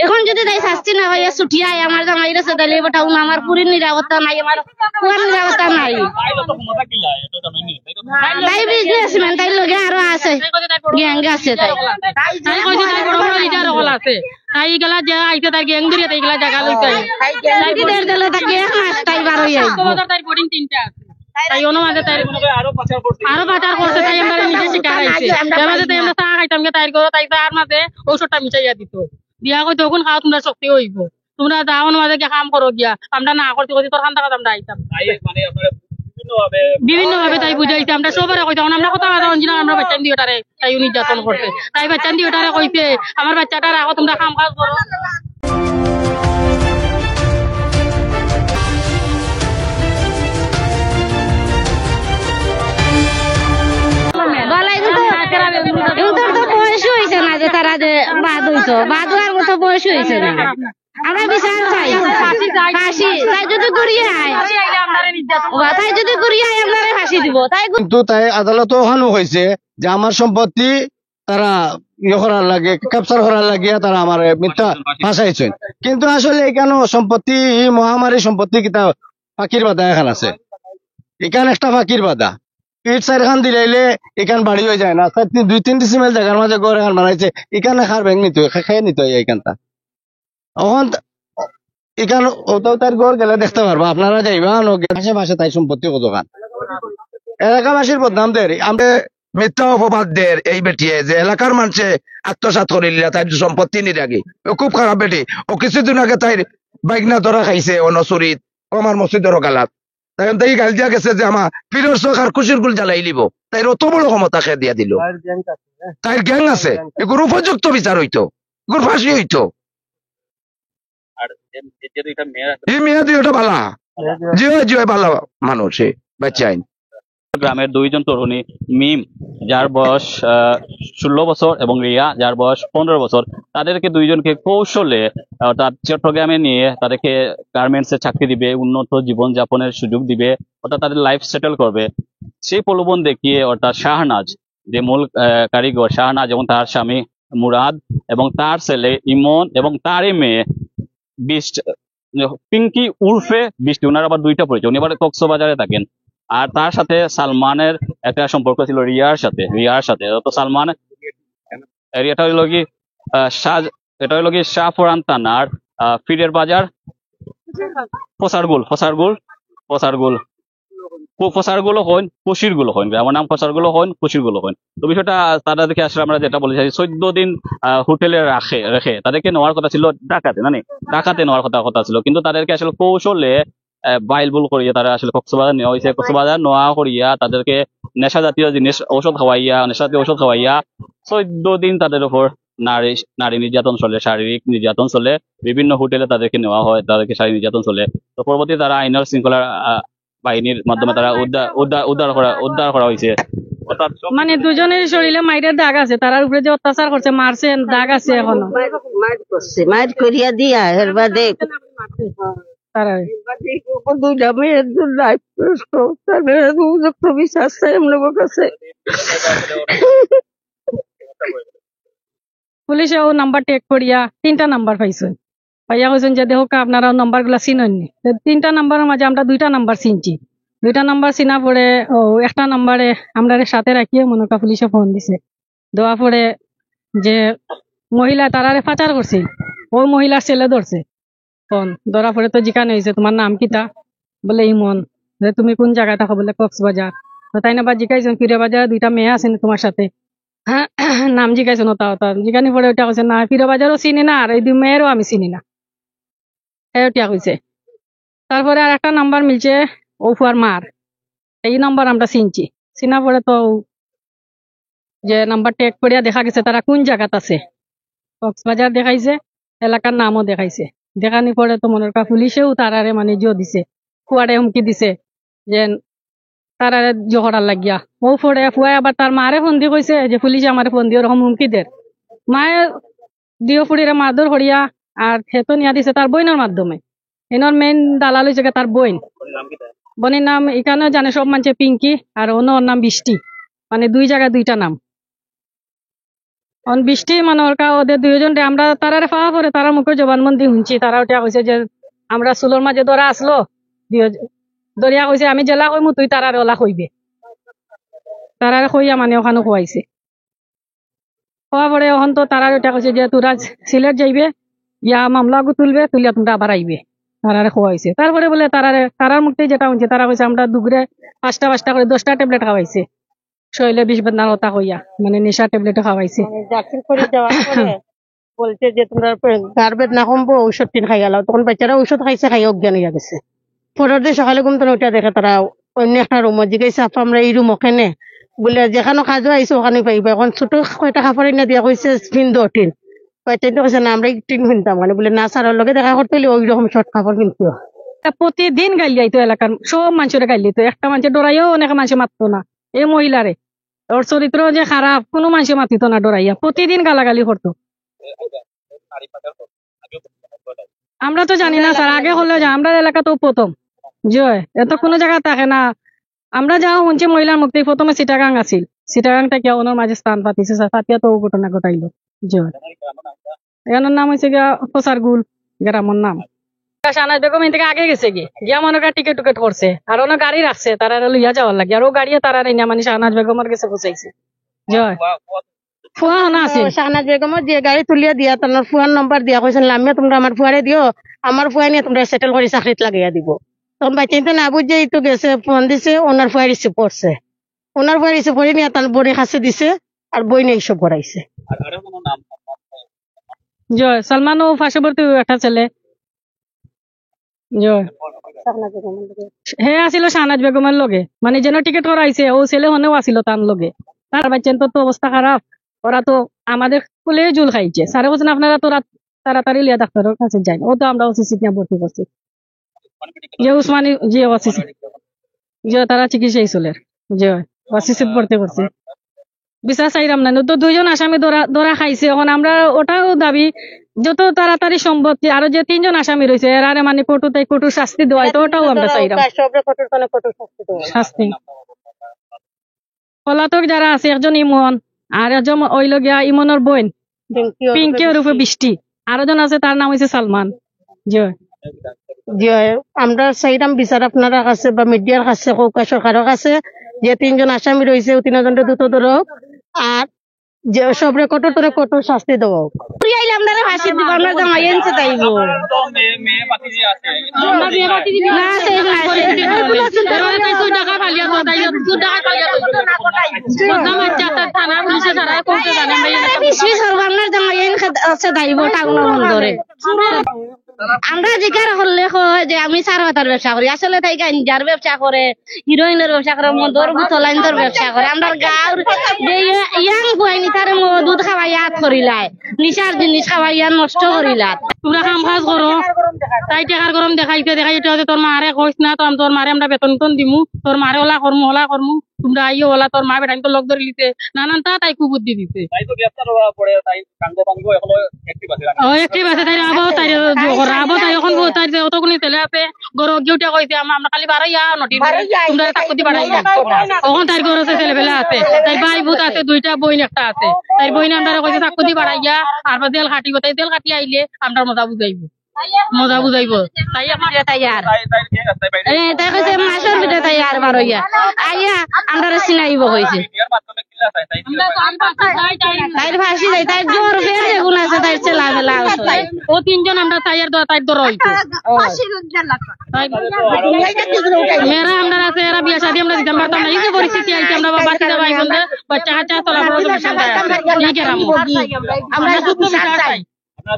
এখন যদি তাই শাস্তি না হয় ছুটিয়ায় আমার জামাই কাছে দিলে বেটাও না, আমার পুরীর নিরাপত্তা নাই, আমার পুয়ার নিরাপত্তা নাই। তাই বিজনেসম্যান, তাই লগে আরো আছে, গ্যাং আছে, তাই তাই গেলা যে আইতে তাই গ্যাং ধরে তাই গেলা জায়গা লইতে তাই দিলে তাকে এক মাস তাই বার হই আই তাই বোর্ডিং তিনটা তাই ওনো মাঝে তাই আরো পাচার করতে তাই আমরা নিজে শিকার আইছে আমাদের তাই আমরা চা খাইতাম গে তাই করো তাই তার মাঝে ঔষধটা মিশাইয়া দিত দিয়া কই তখন খাও তোমরা শক্তি হইব, তোমরা যাও মাঝে গিয়া কাম করো গিয়া, আমরা না করতে করতে তোর খান টাকা আমরা আইতাম বিভিন্ন ভাবে তাই বুঝাইছে। আমরা সবারে কইতাম আমরা কথা না আমরা বাচ্চা দিয়ে ওটারে তাই নির্যাতন করতে, তাই বাচ্চা দিয়ে ওটারে কইছে আমার বাচ্চাটা রাখো, তোমরা কাম কাজ করো। বয়স হয়েছে না যে তারা যে বাদ হইছ, বাদ হওয়ার মতো বয়স হয়েছে না। আমরা বিচার চাই, ফাঁসি তাই যদি ঘুরিয়ে আয়, তাই যদি ঘুরিয়ে আয় আমরা ফাঁসি দিব। তাই কিন্তু তাই আদালত ওখানে হয়েছে যে আমার সম্পত্তি তারা ইয়ে করার লাগে, ক্যাপচার করার লাগিয়া তারা আমার মিথ্যা ফাঁসাইছেন। কিন্তু আসলে এখানে সম্পত্তি মহামারী সম্পত্তি কিতা ফাঁকির বাধা এখান আছে, এখানে একটা ফাঁকির বাধা ইট সাইড খান দিলাইলে এখান বাড়ি হয়ে যায় না, 2-3 ডিসিমেল জায়গার মাঝে ঘর এখান বানাইছে, এখানে খার ভেঙে নিতে খেয়ে নিতে হয় এখানটা। এখন এখানে ওটাও তার ঘর গেলে দেখতে পারবো, আপনারা যাইবা আশেপাশে তাই সম্পত্তি কত খান এলাকাবাসীর বদনাম দের আমরা মিথ্যা অপবাদ দের এই বেটিয়ে যে এলাকার মানুষে আত্মসাৎ করিলা তাই সম্পত্তি নিরাগি খুব খারাপ বেটি। ও কিছুদিন আগে তাই বাইকনা ধরা খাইছে অনচুরিত আমার মসজিদের গালাত, তাই তাই গাল দিয়া গেছে যে আমার পীরের সরকার খুশির গুল জ্বালাই লিব, তাই অত বড় ক্ষমতা খেয়ে দিয়া দিল। তাই গ্যাং আছে, এগুলো উপযুক্ত বিচার হইতো, এগুলো ফাঁসি হইতো। এই মেয়া দিয়ে ওটা ভালা জিও ভালো মানুষ বাচ্চা আইন। গ্রামের দুইজন তরুণী মিম যার বয়স 16 বছর এবং রিয়া যার বয়স 15 বছর, তাদেরকে দুইজনকে কৌশলে অর্থাৎ চট্টগ্রামে নিয়ে তাদেরকে গার্মেন্টসে চাকরি দিবে, উন্নত জীবন যাপনের সুযোগ দিবে, অর্থাৎ তাদের লাইফ সেটেল করবে। সেই প্রলোভন দেখিয়ে অর্থাৎ শাহনাজ যে মূল কারিগর শাহনাজ এবং তার স্বামী মুরাদ এবং তার ছেলে ইমন এবং তারই মেয়ে পিঙ্কি উর্ফে বৃষ্টি, ওনার আবার দুইটা পরিচয়, উনি আবার কক্সবাজারে থাকেন। আর তার সাথে সালমানের একটা সম্পর্ক ছিল রিয়ার সাথে। তো সালমান এরিয়াটা হইল কি এটা হইল কি শাহপুরান থানার ফিরের বাজার ফসারগুলো হইন কুশির গুলো হইন, আমার নাম ফসারগুলো হইন কুশির গুলো হইন। তো বিষয়টা তারা দেখে আসলে আমরা যেটা বলেছি 14 দিন হোটেলে রেখে তাদেরকে নেওয়ার কথা ছিল ডাকাতে নেওয়ার কথা ছিল, কিন্তু তাদেরকে আসলে কৌশলে বাইলবুল করিয়া তারা আসলে কক্সবাজার নেওয়া হয়েছে। কক্সবাজার নেওয়া করিয়া তাদেরকে নেশা জাতীয় ঔষধ খাওয়াইয়া 14 দিন তাদের উপর নারী নির্যাতন চলে, শারীরিক নির্যাতন চলে, বিভিন্ন হোটেলে তাদেরকে নেওয়া হয়, তাদেরকে শারীরিক নির্যাতন চলে। তো পরবর্তী তারা আইনের শৃঙ্খলা বাহিনীর মাধ্যমে তারা উদ্ধার করা হয়েছে। মানে দুজনের শরীরে মাইরের দাগ আছে, তার উপরে যে অত্যাচার করছে মারছে দাগ আছে এখনো, মাইর করিয়া দিয়া এর বাদে তারা দুইটা মেয়ের বিশ্বাস চাই আমার কাছে। পুলিশে ও নাম্বার টেক করিয়া 3টা নাম্বার পাইছেন, পাইয়া কইছেন যে দেখো আপনারা নাম্বার গুলা চিনেননি। 3টা নাম্বারের মাঝে আমরা 2টা নাম্বার চিনছি, 2টা নাম্বার চিনা পরে একটা নাম্বারে আমরা সাথে রাখিয়ে মনে করা পুলিশে ফোন দিছে, দেওয়া পরে যে মহিলা তারারে পাচার করছে ওই মহিলার ছেলে ধরছে, ফোন ধরা পরে তো জিজ্ঞাসা হয়েছে তোমার নাম কিতা, বলে ইমন, তুমি কোন জায়গায় থাকো, বলে কক্সবাজার। তো তাই না বা জিজ্ঞাসা ফিরে বাজারে 2টা মেয়ে আছে তোমার সাথে, নাম জিজ্ঞাসা নতা জিজ্ঞানি পরে ওটা কইছে না ফিরে বাজারও চিনি না আর এই 2 মেয়েরও আমি চিনি না, ওটা কইছে। তারপরে আর একটা নাম্বার মিলছে ওফুয়ার মার, এই নাম্বার আমরা চিনছি, চিনা পরে তো যে নাম্বার টেক করিয়া দেখা গেছে তারা কোন জায়গাত আছে, কক্সবাজার দেখাইছে, এলাকার নামও দেখাইছে। দেখানি পরে তো মনে করা পুলিশেও তারারে মানে জো দিছে, ফুয়ারে হুমকি দিছে যে তারারে জো করার লাগিয়া। ও পরে ফুয়াই আবার তার মারে ফোন দিয়ে কইছে যে পুলিশে আমার ফোন দিয়ে ওরকম হুমকি দের, মায়ে দিও ফুড়িরে মারধর করিয়া আর হেতো নিয়া দিছে তার বইনের মাধ্যমে। এনার মেইন দালাল হয়েছে তার বোনের নাম এখানে জানে সব মানছে পিঙ্কি, আর ওর নাম বৃষ্টি, মানে 2 জায়গায় 2টা নাম। বৃষ্টি মানে ওদের দুইজন আমরা তারারে পাওয়া পরে তারা মুখে জবানবন্দি শুনছি। তারা ওটা কইছে যে আমরা চুলোর মাঝে ধরা আসলো, দরিয়া কইছে আমি জেলা কইমু তুই তারারে ওলা কইবে। তারারে কইয়া মানে ওখানে খুয়াইছে। হওয়া পরে এখন তো তারা ওটা কইছে যে তোরা সিলেট যাইবে, ইয়া মামলা তুলবে, তুলিয়া তোমরা আবার আইবে। তারারে খুয়াইছে। তারপরে বলে তারার মুখে যেটা শুনছে, তারা কইছে আমরা দুপুরে 5টা করে 10টা ট্যাবলেট খাওয়াইছে, শৈলে বিষ বেদনার কথা কইয়া, মানে নেশা ট্যাবলেট খাওয়াইছে। জার্সিল করে দেওয়ার পরে বলছে যে তোমরা গার বেদনা কমবো, ঔষধ কিন খাই গেল। তখন বাচ্চারা ঔষধ খাইছে, খাই অজ্ঞান হইয়া গেছে। পরের দিন সকালে ঘুমতে ওইটা দেখে তারা অন্য একটা রুমত জিগাইছে আপা আমরা এই রুম ওখানে বলে যেখানে কাজও আইসো ওখানে পাইবা। এখন ছোট কয়টা কাপড় না দিয়া কইছে পিন্ধো টিন, কয়টা কইছে না আমরা টিন কিনতাম, মানে বলে না স্যারের লগে দেখা করতে হলে ওই রকম শর্ট কাপড় কিনতো। প্রতিদিন গাইল যাইতো, এলাকার সব মানুষের গাইল দিত। একটা মানুষের ডরাইও অনেক মানুষ মারতো না। এই মহিলারে ওর চরিত্র যে খারাপ, কোনো মানুষ মাতিত না ডরাইয়া, প্রতিদিন গালাগালি করতো। আমরা তো জানি না স্যার, আগে হলে আমরা এলাকা তো প্রথম জয়, এত কোনো জায়গা থাকে না। আমরা যাও শুনছি মহিলার মুক্তি প্রথমে চিটাগাং আছিল, চিটাগাং থেকে ওনার মাঝে স্থান পাতিছে, পাতিয়া তো ঘটনা ঘটাইলো। জয় এখানের নাম হয়েছে গিয়া প্রচারগুল গ্রামের নাম। শাহনাজ বেগম থেকে আগে গেছে গিয়া মনে করা টিকেট টুকেট করছে, আর ওনার গাড়ি রাখছে তারা লইয়া যাওয়ার লাগে, আর ও গাড়িয়ে তারা না মানে শাহনাজ বেগমের কাছে পৌঁছাইছে। জয় ফুয়া না আছে শাহনাজ বেগমের যে গাড়ি তুলিয়া দিয়া তোমার ফুয়ার নম্বর দিয়া কইছেন লামিয়া তোমরা আমার ফুয়ারে দিও, আমার ফুয়া নিয়ে তোমরা সেটেল করে চাকরিত লাগাইয়া দিব। তখন বাচ্চা না বুঝে তো গেছে, ফোন দিছে, ওনার ফুয়া রিসিভ করছে, ওনার ফুয়া রিসিভ করে নিয়ে তার বোনের কাছে দিছে, আর বই নিয়ে এইসব করাইছে। জয় সালমান ও পার্শ্ববর্তী একটা ছেলে। জয় হে আসিল শাহনাজ বেগমের লগে, মানে যেন টিকিট করাইছে ও ছেলে হনেও আসিল তার লগে। তার বাচ্চান তো অবস্থা খারাপ, ওরা তো আমাদের স্কুলে জুল খাইছে। স্যারে বলছেন আপনারা তো তাড়াতাড়ি লিয়া ডাক্তারের কাছে যান। ও তো আমরা ওসিসি নিয়ে ভর্তি করছি, যে উসমানী যে ওসিসি যে তারা চিকিৎসাই চলের যে ওসিসি ভর্তি করছে। বিচার চাইরাম না তো দুইজন আসামি ধরা খাইছে। এখন আমরা ওটাও দাবি যত তাড়াতাড়ি সম্ভব আরো যে 3জন আসামি রয়েছে এরারে মানে কঠোর শাস্তি দেওয়া, তো ওটাও আমরা চাইরাম শাস্তি। পলাতক যারা আছে, একজন ইমন, আর একজন ওইল গিয়া ইমনের বোন পিঙ্কি রূপে বৃষ্টি, আর একজন আছে তার নাম হয়েছে সালমান। জয় আমরা চাইরাম বিচার আপনার কাছে বা মিডিয়ার কাছে হোক, সরকারের কাছে, যে 3জন আসামি রয়েছে 3জনকে দ্রুত ধরো, আর যে সবরে কঠোর শাস্তি দেওয়া হোক। আমরা ফাঁসি দিব, আমরা জামাই আনছে তাইব আমরা জিজ্ঞার করলে যে আমি সারবাতার ব্যবসা করি, আসলে তাই গাঞ্জার ব্যবসা করে, হিরোইনের ব্যবসা করে, মদর বুতলাইনের ব্যবসা করে। আমরা গাঁর যে ইয়াং বুয়াইনি তারে দুধ খাওয়াই হাত করিলাই, নিশার জিনিস খাওয়াইয়া নষ্ট করিলাত। তোমরা কাম কাজ করো, তাই টেকার গরম দেখাইতে তোর মারে কইস না, তোর মারে আমরা বেতন দিমু, তোর মারে ওলা করমু তোমরা আইও, ওলা তোর মা বেটাই তো লগ ধরে লিতে নানান তাই কুবুদ্ধি দিতে। একটিভ আছে তাই আবো তাই এখন তাই অতগুলি তেলে আছে গরু গিউটা কইছে আমরা খালি বাড়াইয়া নটি তোমরা তাকুতি বাড়াইয়া। এখন তাই গরু আছে ছেলেবেলা আছে, তাই ভাই ভূত আছে, 2টা বইন একটা আছে, তাই বইন আমরা কইছে তাকুতি বাড়াইয়া আর তেল কাটিব, তাই তেল কাটি আইলে আমরা মজা বুঝাইব তাই আমার তাইয়ার তাই কইছে মাসের ভিতরে তাইয়ার বারইয়া আইয়া আমরা চিনাইব কইছে। তাই ফাঁসি দেয়, তাই জোর ফের যেগুলো আছে তাই চেলা মেলা ও 3জন আমরা তাইয়ার তাই দর হইছে মেয়েরা আমরা আছে, এরা বিয়া শাদী আমরা দিতাম পারতাম না। এই যে পরিস্থিতি আইছে আমরা বাচ্চা যাবো এখন বাচ্চা কাচ্চা চলা আমরা